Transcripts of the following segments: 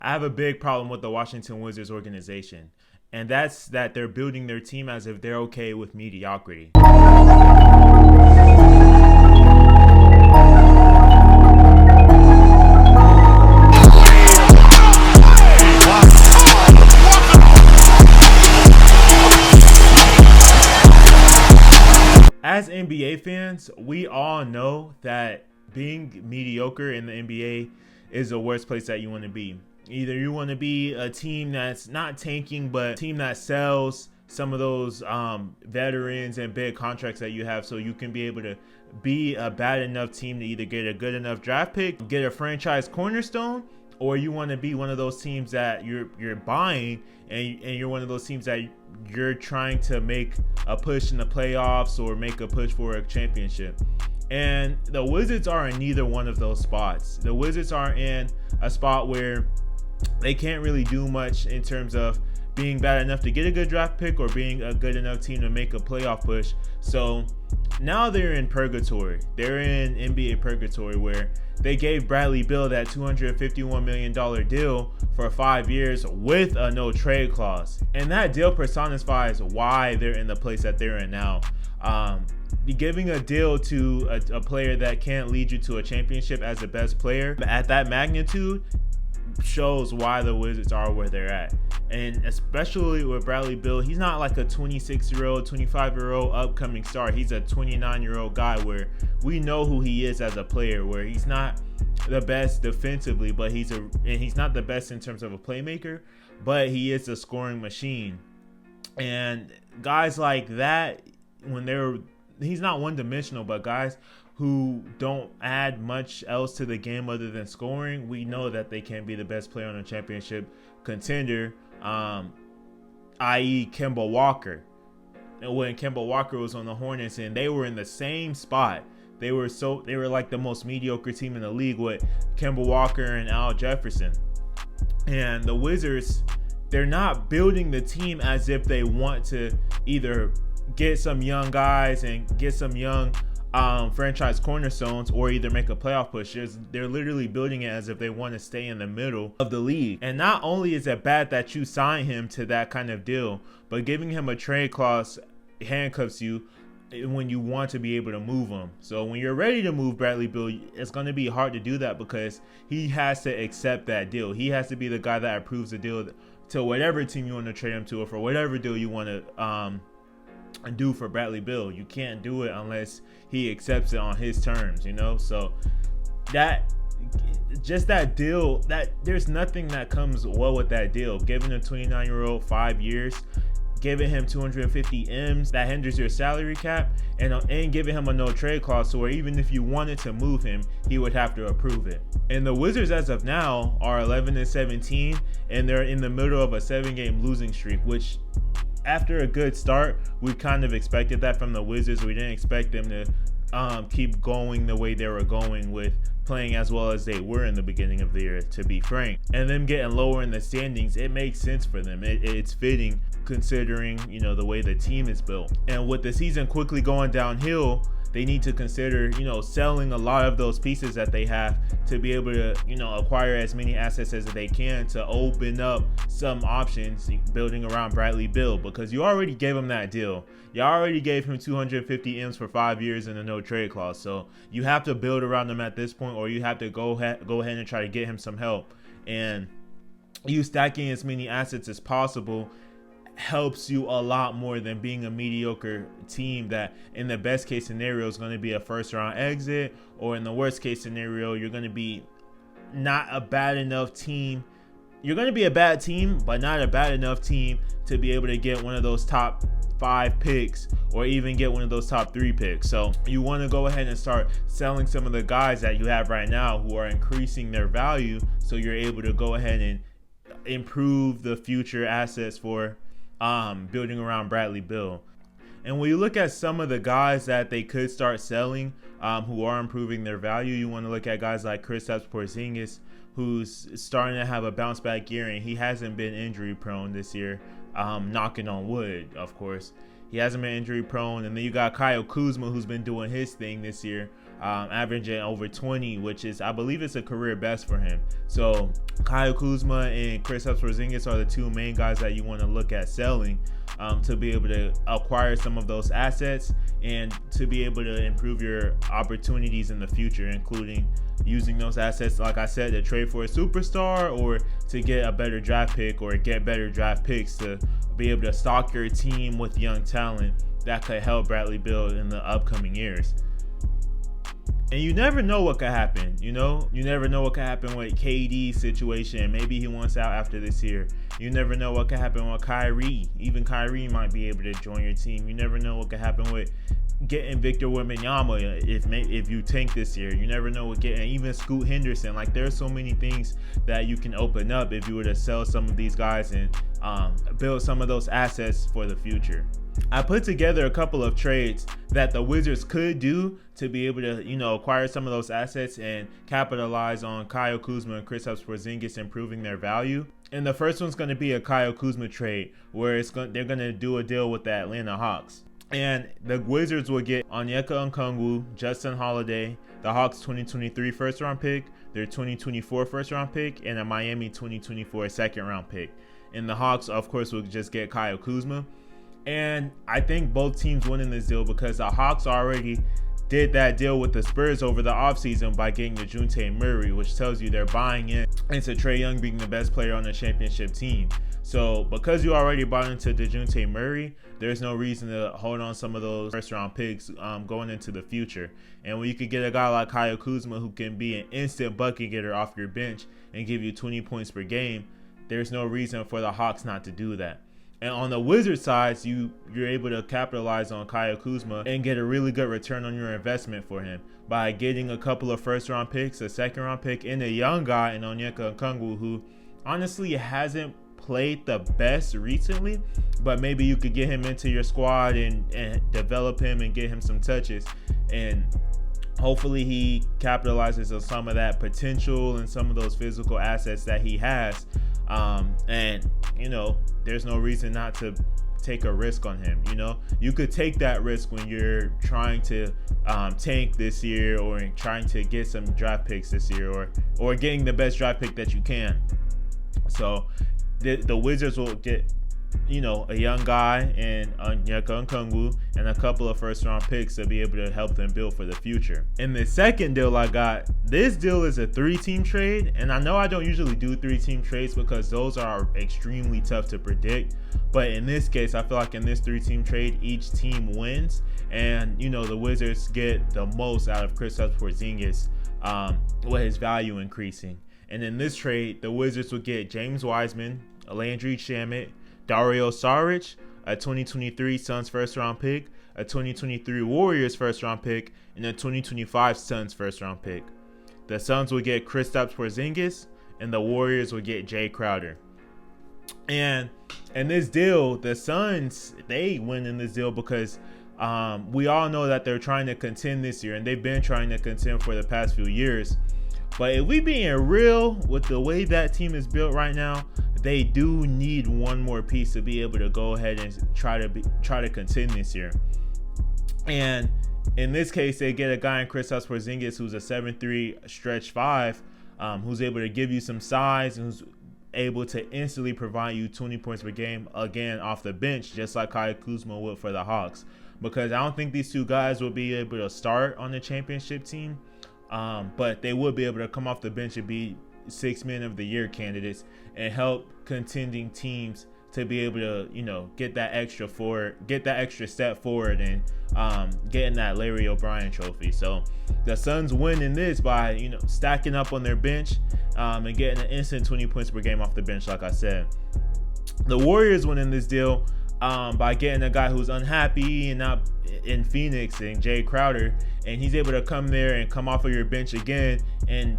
I have a big problem with the Washington Wizards organization, and that's that they're building their team as if they're okay with mediocrity. As NBA fans, we all know that being mediocre in the NBA is the worst place that you want to be. Either you want to be a team that's not tanking, but a team that sells some of those veterans and big contracts that you have, so you can be able to be a bad enough team to either get a good enough draft pick, get a franchise cornerstone, or you want to be one of those teams that you're buying and you're one of those teams that you're trying to make a push in the playoffs or make a push for a championship. And the Wizards are in neither one of those spots. The Wizards are in a spot where they can't really do much in terms of being bad enough to get a good draft pick or being a good enough team to make a playoff push. So now they're in purgatory. They're in NBA purgatory, where they gave Bradley Beal that $251 million deal for 5 years with a no trade clause. And that deal personifies why they're in the place that they're in now. Giving a deal to a player that can't lead you to a championship as the best player at that magnitude shows why the Wizards are where they're at. And especially with Bradley Beal, he's not like a 26-year-old, 25-year-old upcoming star. He's a 29-year-old guy where we know who he is as a player, where he's not the best defensively, but he's not the best in terms of a playmaker, but he is a scoring machine. And guys like that, he's not one-dimensional, but guys who don't add much else to the game other than scoring, we know that they can be the best player on a championship contender, i.e. Kemba Walker. And when Kemba Walker was on the Hornets and they were in the same spot, they were like the most mediocre team in the league with Kemba Walker and Al Jefferson. And the Wizards, they're not building the team as if they want to either get some young guys and get some young franchise cornerstones or either make a playoff push. They're literally building it as if they want to stay in the middle of the league. And not only is it bad that you sign him to that kind of deal, but giving him a trade clause handcuffs you when you want to be able to move him. So when you're ready to move Bradley Beal, it's going to be hard to do that because he has to accept that deal. He has to be the guy that approves the deal to whatever team you want to trade him to, or for whatever deal you want to do for Bradley Beal. You can't do it unless he accepts it on his terms, so that deal, that there's nothing that comes well with that deal. Giving a 29-year-old 5 years, giving him 250 M's, that hinders your salary cap, and giving him a no trade clause, so where even if you wanted to move him, he would have to approve it. And the Wizards as of now are 11-17, and they're in the middle of a 7-game losing streak, which after a good start, we kind of expected that from the Wizards. We didn't expect them to keep going the way they were going with playing as well as they were in the beginning of the year, to be frank. And them getting lower in the standings, it makes sense for them. It's fitting considering, the way the team is built. And with the season quickly going downhill, they need to consider, selling a lot of those pieces that they have to be able to, acquire as many assets as they can to open up some options building around Bradley Beal, because you already gave him that deal. You already gave him 250 M's for 5 years and a no trade clause. So you have to build around him at this point, or you have to go ahead and try to get him some help. And you stacking as many assets as possible helps you a lot more than being a mediocre team that in the best case scenario is going to be a first round exit, or in the worst case scenario you're going to be not a bad enough team. You're going to be a bad team, but not a bad enough team to be able to get one of those top 5 picks or even get one of those top 3 picks. So you want to go ahead and start selling some of the guys that you have right now who are increasing their value, so you're able to go ahead and improve the future assets for building around Bradley Beal. And when you look at some of the guys that they could start selling who are improving their value, you want to look at guys like Kristaps Porzingis, who's starting to have a bounce back year, and he hasn't been injury prone this year. Knocking on wood, of course. He hasn't been injury prone. And then you got Kyle Kuzma, who's been doing his thing this year. averaging over 20, which is, I believe, it's a career best for him. So Kyle Kuzma and Kristaps Porzingis are the two main guys that you want to look at selling, to be able to acquire some of those assets and to be able to improve your opportunities in the future, including using those assets, like I said, to trade for a superstar or to get a better draft pick or get better draft picks to be able to stock your team with young talent that could help Bradley Beal in the upcoming years. And you never know what could happen, you never know what could happen with KD's situation. Maybe he wants out after this year. You never know what could happen with Kyrie. Even Kyrie might be able to join your team. You never know what could happen with getting Victor Wembanyama if you tank this year. You never know what getting even Scoot Henderson. Like, there's so many things that you can open up if you were to sell some of these guys and build some of those assets for the future. I put together a couple of trades that the Wizards could do to be able to, acquire some of those assets and capitalize on Kyle Kuzma and Kristaps Porzingis improving their value. And the first one's going to be a Kyle Kuzma trade where they're going to do a deal with the Atlanta Hawks. And the Wizards will get Onyeka Okongwu, Justin Holiday, the Hawks 2023 first round pick, their 2024 first round pick, and a Miami 2024 second round pick. And the Hawks, of course, will just get Kyle Kuzma. And I think both teams win in this deal because the Hawks already did that deal with the Spurs over the offseason by getting DeJounte Murray, which tells you they're buying into Trae Young being the best player on the championship team. So because you already bought into DeJounte Murray, there's no reason to hold on some of those first round picks going into the future. And when you could get a guy like Kyle Kuzma who can be an instant bucket getter off your bench and give you 20 points per game, there's no reason for the Hawks not to do that. And on the Wizards side, you're able to capitalize on Kyle Kuzma and get a really good return on your investment for him by getting a couple of first-round picks, a second-round pick, and a young guy in Onyeka Okongwu who honestly hasn't played the best recently, but maybe you could get him into your squad and develop him and get him some touches. And hopefully he capitalizes on some of that potential and some of those physical assets that he has. And there's no reason not to take a risk on him. You could take that risk when you're trying to tank this year or trying to get some draft picks this year or getting the best draft pick that you can. So the Wizards will get a young guy and Onyeka Okongwu and a couple of first round picks to be able to help them build for the future. And the second deal I got, this deal is a 3-team trade, and I know I don't usually do 3-team trades because those are extremely tough to predict, but in this case I feel like in this 3-team trade each team wins, and the Wizards get the most out of Kristaps Porzingis with his value increasing. And in this trade the Wizards will get James Wiseman, Landry Shamet, Dario Saric, a 2023 Suns first round pick, a 2023 Warriors first round pick, and a 2025 Suns first round pick. The Suns will get Kristaps Porzingis, and the Warriors will get Jay Crowder. And in this deal, the Suns, they win in this deal because we all know that they're trying to contend this year, and they've been trying to contend for the past few years. But if we being real with the way that team is built right now, they do need one more piece to be able to go ahead and try to contend this year. And in this case, they get a guy in Kristaps Porzingis who's a 7'3" stretch 5, who's able to give you some size and who's able to instantly provide you 20 points per game again off the bench, just like Kyle Kuzma would for the Hawks. Because I don't think these two guys will be able to start on the championship team, but they would be able to come off the bench and be 6 Men of the Year candidates and help contending teams to be able to, get that extra step forward and getting that Larry O'Brien trophy. So the Suns win in this by, stacking up on their bench and getting an instant 20 points per game off the bench, like I said. The Warriors win in this deal by getting a guy who's unhappy and not in Phoenix, and Jay Crowder, and he's able to come there and come off of your bench again and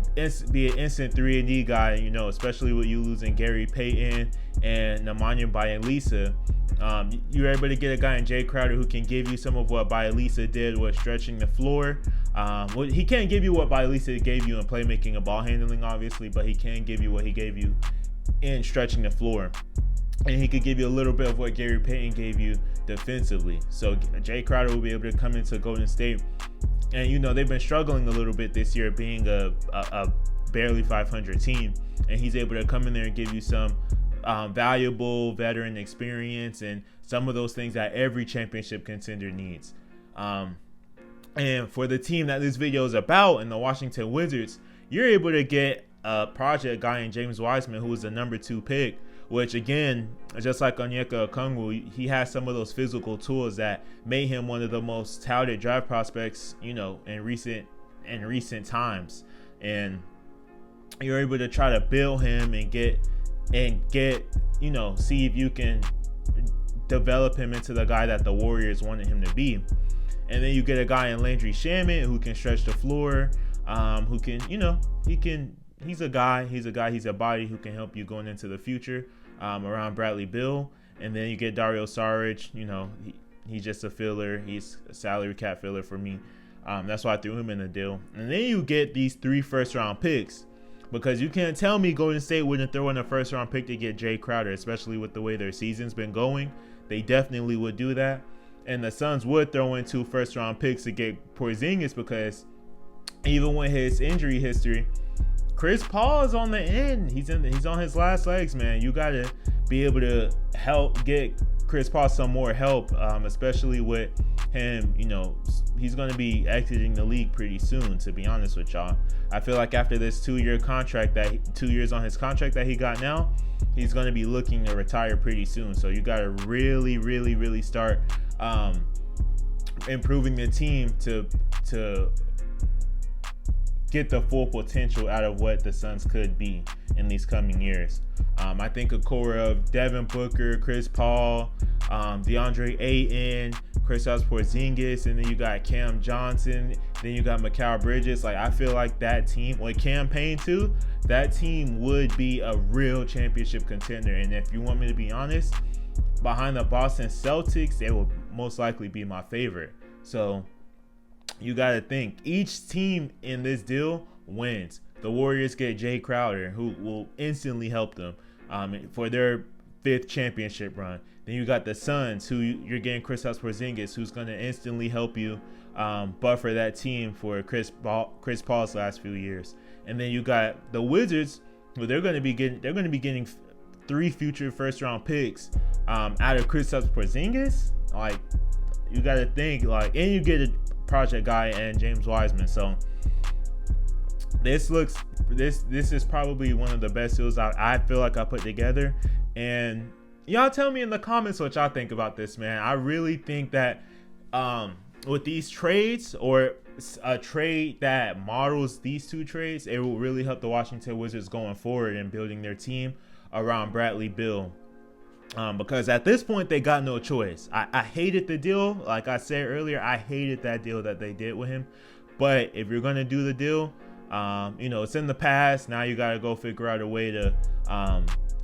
be an instant 3-and-D guy, especially with you losing Gary Payton and Nemanja Bjelica. You're able to get a guy in Jay Crowder who can give you some of what Bjelica did with stretching the floor. He can't give you what Bjelica gave you in playmaking and ball handling, obviously, but he can give you what he gave you in stretching the floor. And he could give you a little bit of what Gary Payton gave you defensively. So Jay Crowder will be able to come into Golden State And they've been struggling a little bit this year, being a barely 500 team, and he's able to come in there and give you some valuable veteran experience and some of those things that every championship contender needs. And for the team that this video is about, in the Washington Wizards, you're able to get a project guy in James Wiseman, who was the number 2 pick, which again, just like Onyeka Okongwu, he has some of those physical tools that made him one of the most touted draft prospects, in recent times. And you're able to try to build him and get, see if you can develop him into the guy that the Warriors wanted him to be. And then you get a guy in Landry Shamet who can stretch the floor, who can, he's a body who can help you going into the future around Bradley Beal. And then you get Dario Saric, he's just a filler. He's a salary cap filler for me. That's why I threw him in the deal. And then you get these 3 first-round picks, because you can't tell me Golden State wouldn't throw in a first-round pick to get Jay Crowder, especially with the way their season's been going. They definitely would do that. And the Suns would throw in 2 first-round picks to get Porzingis, because even with his injury history, Chris Paul is on the end. He's on his last legs, man. You got to be able to help get Chris Paul some more help, especially with him. He's going to be exiting the league pretty soon, to be honest with y'all. I feel like after this 2-year contract, 2 years on his contract that he got now, he's going to be looking to retire pretty soon. So you got to really, really, really start improving the team to get the full potential out of what the Suns could be in these coming years. I think a core of Devin Booker, Chris Paul, DeAndre Ayton, Kristaps Porzingis, and then you got Cam Johnson, then you got Mikal Bridges. I feel like that team, with Cam Payne too, that team would be a real championship contender. And if you want me to be honest, behind the Boston Celtics, they will most likely be my favorite. So you got to think, each team in this deal wins. The Warriors get Jay Crowder, who will instantly help them for their 5th championship run. Then you got the Suns, who you're getting Kristaps Porzingis, who's going to instantly help you buffer that team for Chris Paul's last few years. And then you got the Wizards, who they're going to be getting 3 future first-round picks out of Kristaps Porzingis. You got to think, and you get a project guy and James Wiseman. So this is probably one of the best deals I feel like I put together. And y'all tell me in the comments what y'all think about this, man. I really think that with these trades, or a trade that models these 2 trades, it will really help the Washington Wizards going forward and building their team around Bradley Beal. Because at this point, they got no choice. I hated the deal. Like I said earlier, I hated that deal that they did with him. But if you're going to do the deal, it's in the past. Now you got to go figure out a way to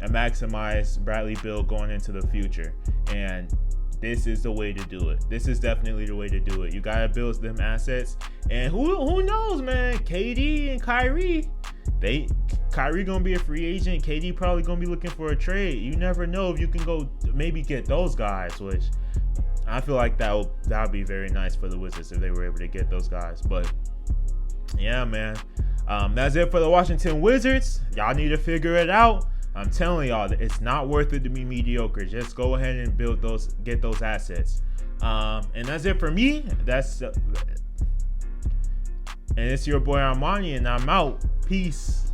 maximize Bradley Beal going into the future. And this is the way to do it. This is definitely the way to do it. You got to build them assets. And who knows, man? KD and Kyrie, Kyrie gonna be a free agent. KD probably gonna be looking for a trade. You never know if you can go maybe get those guys, which I feel like that would be very nice for the Wizards if they were able to get those guys. But yeah, man, that's it for the Washington Wizards. Y'all need to figure it out. I'm telling y'all, it's not worth it to be mediocre. Just go ahead and get those assets. And that's it for me. And it's your boy Armani, and I'm out. Peace.